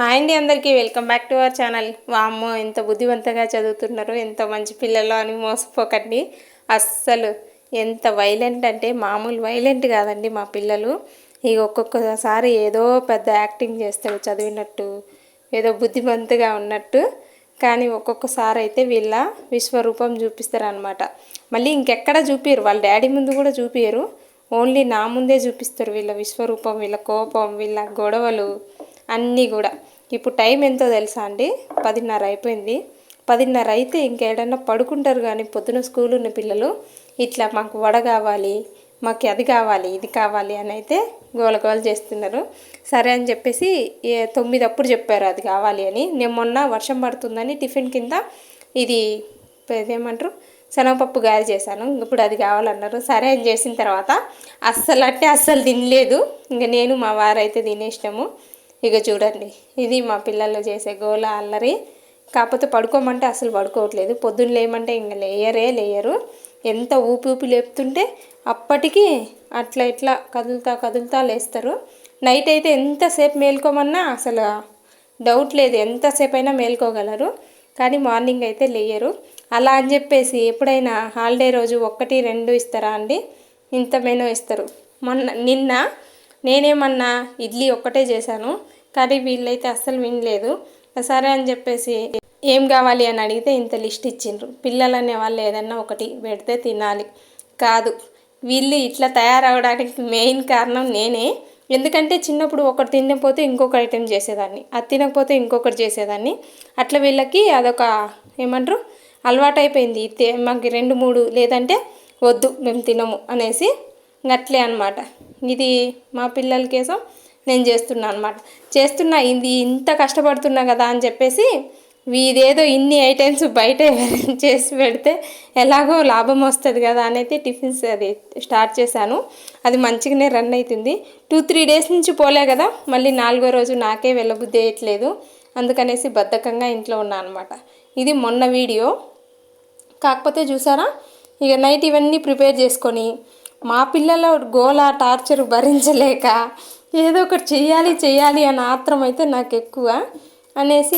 Hi అండి, అందరికీ welcome back to our channel. వామ్మో ఎంత బుద్ధివంతంగా చదువుతున్నారు, ఎంత మంచి పిల్లలు అని మోసపోకండి. అస్సలు ఎంత వైలెంట్ అంటే మామూలు వైలెంట్ కాదండి మా పిల్లలు. ఇక ఒక్కొక్కసారి ఏదో పెద్ద యాక్టింగ్ చేస్తారు చదివినట్టు, ఏదో బుద్ధిమంతుగా ఉన్నట్టు. కానీ ఒక్కొక్కసారి అయితే వీళ్ళ విశ్వరూపం చూపిస్తారు అనమాట. మళ్ళీ ఇంకెక్కడ చూపించరు, వాళ్ళ డాడీ ముందు కూడా చూపించరు, ఓన్లీ నా ముందే చూపిస్తారు వీళ్ళ విశ్వరూపం, వీళ్ళ కోపం, వీళ్ళ గొడవలు అన్నీ కూడా. ఇప్పుడు టైం ఎంతో తెలుసా అండి, 10:30 అయిపోయింది. 10:30 అయితే ఇంకేడన్నా పడుకుంటారు. కానీ పొద్దున స్కూల్ ఉన్న పిల్లలు ఇట్లా మాకు వడ కావాలి, మాకు అది కావాలి, ఇది కావాలి అని అయితే గోలగోల చేస్తున్నారు. సరే అని చెప్పేసి 9 అప్పుడు చెప్పారు అది కావాలి అని. నేను మొన్న వర్షం పడుతుందని టిఫిన్ కింద ఇది ఏమంటారు శనగపప్పు గారి చేశాను. ఇప్పుడు అది కావాలన్నారు. సరే అని చేసిన తర్వాత అస్సలు తినలేదు. ఇంకా నేను మా వారైతే తినేసినాము. ఇక చూడండి, ఇది మా పిల్లలు చేసే గోల అల్లరి. కాకపోతే పడుకోమంటే అసలు పడుకోవట్లేదు. పొద్దున్న లేమంటే ఇంకా లేయరు. ఎంత ఊపి లేపుతుంటే అప్పటికి అట్లా ఇట్లా కదులుతా లేస్తారు. నైట్ అయితే ఎంతసేపు మేల్కోమన్నా అసలు డౌట్ లేదు, ఎంతసేపు అయినా మేల్కోగలరు. కానీ మార్నింగ్ అయితే లేయరు. అలా అని చెప్పేసి ఎప్పుడైనా హాలిడే రోజు 1, 2 ఇస్తారా అండి? ఇంత మెనూ ఇస్తారు. నిన్న నేనేమన్నా ఇడ్లీ ఒక్కటే చేశాను, కానీ వీళ్ళైతే అస్సలు వినలేదు. సరే అని చెప్పేసి ఏం కావాలి అని అడిగితే ఇంత లిస్ట్ ఇచ్చిండ్రు. పిల్లలు అనే వాళ్ళు ఏదన్నా ఒకటి పెడితే తినాలి కాదు. వీళ్ళు ఇట్లా తయారవడానికి మెయిన్ కారణం నేనే. ఎందుకంటే చిన్నప్పుడు ఒకటి తినకపోతే ఇంకొక ఐటెం చేసేదాన్ని, అది తినకపోతే ఇంకొకటి చేసేదాన్ని. అట్లా వీళ్ళకి అదొక ఏమంటారు అలవాటు అయిపోయింది. మాకు 2, 3 లేదంటే వద్దు మేము తినము అనేసి అట్లే అనమాట. ఇది మా పిల్లల కోసం నేను చేస్తున్నా అనమాట. ఇది ఇంత కష్టపడుతున్నా కదా అని చెప్పేసి ఇదేదో ఇన్ని ఐటమ్స్ బయట చేసి పెడితే ఎలాగో లాభం వస్తుంది కదా అనేది టిఫిన్స్ అది స్టార్ట్ చేశాను. అది మంచిగానే రన్ అవుతుంది. 2-3 డేస్ నుంచి పోలే కదా, మళ్ళీ 4వ రోజు నాకే వెళ్ళబుద్ధి వేయట్లేదు. అందుకనేసి బద్ధకంగా ఇంట్లో ఉన్నా అనమాట. ఇది మొన్న వీడియో. కాకపోతే చూసారా, ఇక నైట్ ఇవన్నీ ప్రిపేర్ చేసుకొని మా పిల్లల గోల టార్చర్ భరించలేక ఏదో ఒకటి చెయ్యాలి అన్న ఆత్రం అయితే నాకు ఎక్కువ అనేసి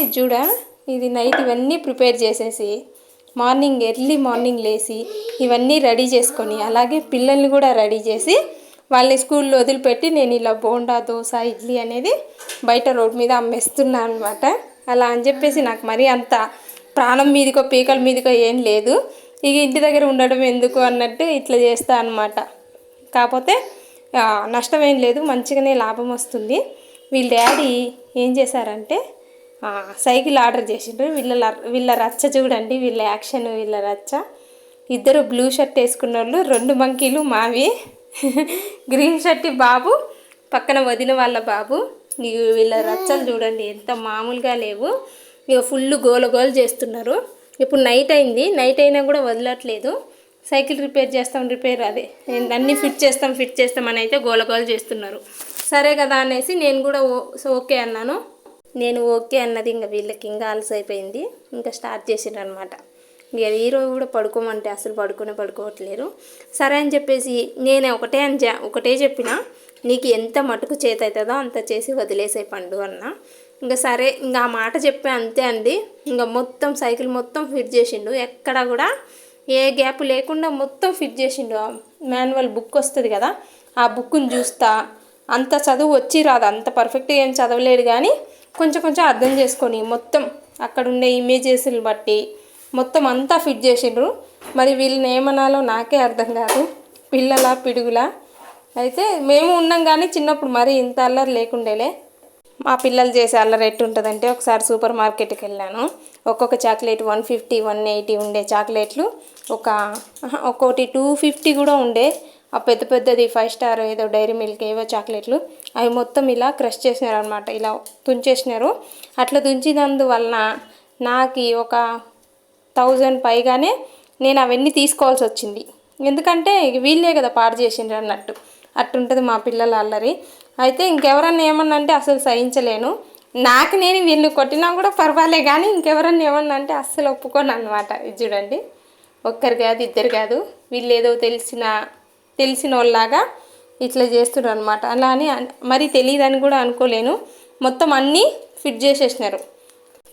ఇది నైట్ ఇవన్నీ ప్రిపేర్ చేసేసి ఎర్లీ మార్నింగ్ లేచి ఇవన్నీ రెడీ చేసుకొని, అలాగే పిల్లల్ని కూడా రెడీ చేసి వాళ్ళని స్కూల్లో వదిలిపెట్టి నేను ఇలా బోండా, దోశ, ఇడ్లీ అనేది బయట రోడ్ మీద అమ్మేస్తున్నాను అనమాట. అలా అని చెప్పేసి నాకు మరీ అంత ప్రాణం మీదకో పీకల మీదకో ఏం లేదు. ఇక ఇంటి దగ్గర ఉండడం ఎందుకు అన్నట్టు ఇట్లా చేస్తా అనమాట. కాకపోతే నష్టం ఏం లేదు, మంచిగానే లాభం వస్తుంది. వీళ్ళ డాడీ ఏం చేశారంటే సైకిల్ ఆర్డర్ చేసిండ్రు. వీళ్ళ రచ్చ చూడండి, వీళ్ళ యాక్షన్, వీళ్ళ రచ్చ. ఇద్దరు బ్లూ షర్ట్ వేసుకున్న వాళ్ళు, 2 మంకీలు మావి. గ్రీన్ షర్ట్ బాబు, పక్కన వదిన వాళ్ళ బాబు. వీళ్ళ రచ్చలు చూడండి ఎంత మామూలుగా లేవు. ఇక ఫుల్ గోల చేస్తున్నారు. ఇప్పుడు నైట్ అయింది, నైట్ అయినా కూడా వదలట్లేదు. సైకిల్ అదే అన్నీ ఫిట్ చేస్తాం అని అయితే గోల చేస్తున్నారు. సరే కదా అనేసి నేను కూడా ఓకే అన్నాను. నేను ఓకే అన్నది ఇంకా వీళ్ళకి ఇంకా అలసైపోయింది. ఇంకా స్టార్ట్ చేసిండ్రు అనమాట. ఇక ఈరోజు కూడా పడుకోమంటే అసలు పడుకోవట్లేరు. సరే అని చెప్పేసి నేను ఒకటే చెప్పిన, నీకు ఎంత మటుకు చేత అవుతుందో అంత చేసి వదిలేసే పండు అన్న. ఇంకా సరే, ఇంకా ఆ మాట చెప్పే అంతే అండి. ఇంకా మొత్తం సైకిల్ మొత్తం ఫిట్ చేసిండు, ఎక్కడ కూడా ఏ గ్యాప్ లేకుండా మొత్తం ఫిట్ చేసిండు. మాన్యువల్ బుక్ వస్తుంది కదా, ఆ బుక్ని చూస్తా. అంత చదువు వచ్చి రాదు, అంత పర్ఫెక్ట్గా ఏం చదవలేడు, కానీ కొంచెం అర్థం చేసుకొని మొత్తం అక్కడ ఉండే ఇమేజెస్ని బట్టి మొత్తం అంతా ఫిట్ చేసిండ్రు. మరి వీళ్ళని ఏమనాలో నాకే అర్థం కాదు, పిల్లల పిడుగులా. అయితే మేము ఉన్నాం, కానీ చిన్నప్పుడు మరి ఇంత అల్లరి లేకుండేలే. మా పిల్లలు చేసే అల్లరి ఎట్టుంటుందంటే, ఒకసారి సూపర్ మార్కెట్కి వెళ్ళాను. ఒక్కొక్క చాక్లెట్ 150, 180 ఉండే చాక్లెట్లు ఒక్కొక్కటి 250 కూడా ఉండే. ఆ పెద్దది 5 స్టార్ ఏదో డైరీ మిల్క్ ఏవో చాక్లెట్లు, అవి మొత్తం ఇలా క్రష్ చేసినారు అనమాట, ఇలా తుంచేసినారు. అట్లా తుంచినందువలన నాకు ఒక 1000 పైగానే నేను అవన్నీ తీసుకోవాల్సి వచ్చింది. ఎందుకంటే వీళ్ళే కదా పాడు చేసిండ్రు అన్నట్టు. అట్టుంటుంది మా పిల్లల అల్లరి. అయితే ఇంకెవరన్నా ఏమన్నా అంటే అసలు సహించలేను. నాకు నేను వీళ్ళు కొట్టినా కూడా పర్వాలే, కానీ ఇంకెవరన్నా ఏమన్నా అంటే అస్సలు ఒప్పుకోను అనమాట. ఇది చూడండి, ఒక్కరు కాదు, ఇద్దరు కాదు, వీళ్ళు ఏదో తెలిసిన వాళ్ళలాగా ఇట్లా చేస్తున్నారు అనమాట. అలా అని మరీ తెలియదని కూడా అనుకోలేను. మొత్తం అన్నీ ఫిట్ చేసేసినారు.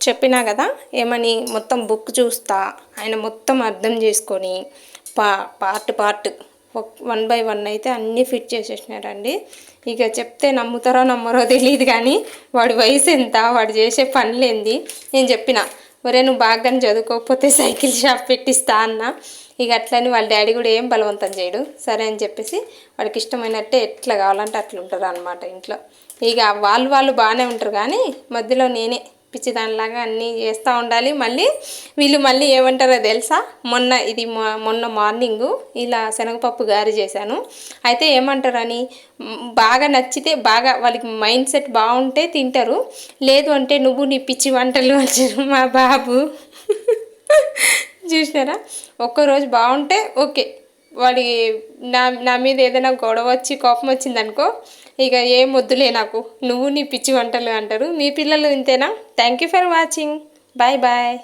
చెప్పినా కదా ఏమని, మొత్తం బుక్ చూస్తా ఆయన మొత్తం అర్థం చేసుకొని పార్ట్ 1 by 1 అయితే అన్నీ ఫిట్ చేసేసినారండి. ఇక చెప్తే నమ్ముతారో నమ్మరో తెలియదు కానీ వాడి వయసు ఎంత, వాడు చేసే పనులేంది. నేను చెప్పిన, ఒరే నువ్వు బాగా చదువుకోకపోతే సైకిల్ షాప్ పెట్టిస్తా అన్న. ఇక అట్లని వాళ్ళ డాడీ కూడా ఏం బలవంతం చేయడు, సరే అని చెప్పేసి వాడికి ఇష్టమైనట్టే ఎట్లా కావాలంటే అట్లా ఉంటారు అనమాట ఇంట్లో. ఇక వాళ్ళు బాగానే ఉంటారు కానీ మధ్యలో నేనే పిచ్చిదానిలాగా అన్నీ చేస్తూ ఉండాలి. వీళ్ళు మళ్ళీ ఏమంటారో తెలుసా, మొన్న మార్నింగు ఇలా శనగపప్పు గారి చేశాను. అయితే ఏమంటారని, బాగా నచ్చితే, బాగా వాళ్ళకి మైండ్ సెట్ బాగుంటే తింటారు, లేదు అంటే నువ్వు నీ పిచ్చి వంటలు అంటారు మా బాబు. చూసినారా, ఒక్కరోజు బాగుంటే ఓకే, వాడి నా మీద ఏదైనా గొడవ వచ్చి కోపం వచ్చిందనుకో, ఇక ఏం వద్దులే నాకు, నువ్వు నీ పిచ్చి వంటలు అంటారు. మీ పిల్లలు ఇంతేనా? Thank you for watching. Bye bye.